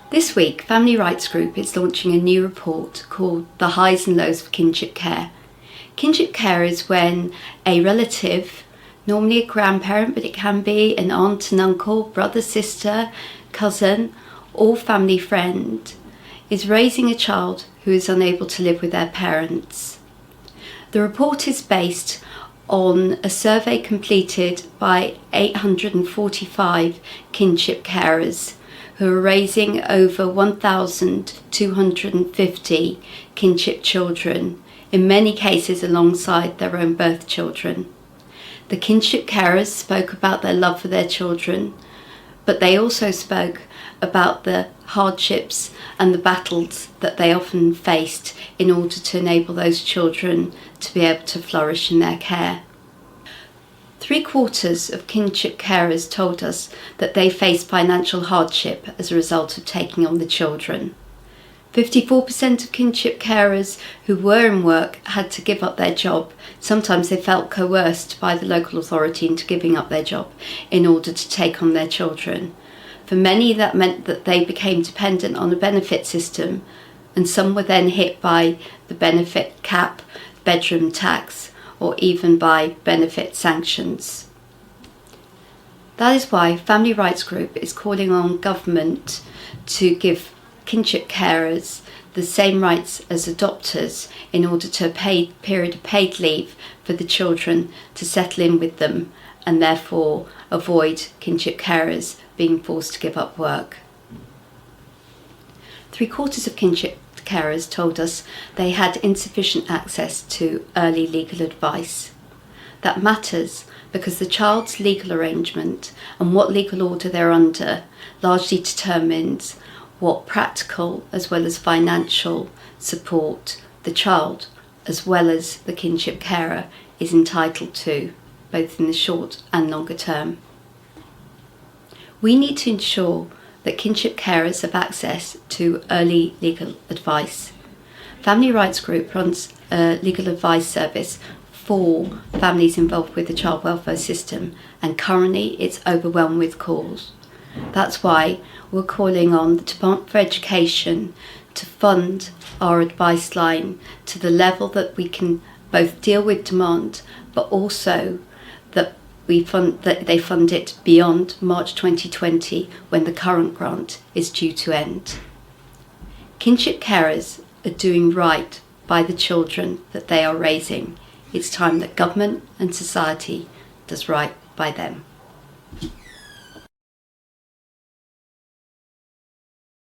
This week, Family Rights Group is launching a new report called The Highs and Lows of Kinship Care. Kinship care is when a relative, normally a grandparent, but it can be an aunt and uncle, brother, sister, cousin, or family friend, is raising a child who is unable to live with their parents. The report is based on a survey completed by 845 kinship carers who are raising over 1,250 kinship children, in many cases alongside their own birth children. The kinship carers spoke about their love for their children, but they also spoke about the hardships and the battles that they often faced in order to enable those children to be able to flourish in their care. 3/4 of kinship carers told us that they faced financial hardship as a result of taking on the children. 54% of kinship carers who were in work had to give up their job. Sometimes they felt coerced by the local authority into giving up their job in order to take on their children. For many, that meant that they became dependent on a benefit system, and some were then hit by the benefit cap, bedroom tax, or even by benefit sanctions. That is why Family Rights Group is calling on government to give kinship carers the same rights as adopters in order to a period of paid leave for the children to settle in with them and therefore avoid kinship carers being forced to give up work. 3/4 of kinship carers told us they had insufficient access to early legal advice. That matters because the child's legal arrangement and what legal order they're under largely determines what practical as well as financial support the child as well as the kinship carer is entitled to, both in the short and longer term. We need to ensure that kinship carers have access to early legal advice. Family Rights Group runs a legal advice service for families involved with the child welfare system, and currently it's overwhelmed with calls. That's why we're calling on the Department for Education to fund our advice line to the level that we can both deal with demand, but also that they fund it beyond March 2020 when the current grant is due to end. Kinship carers are doing right by the children that they are raising. It's time that government and society does right by them.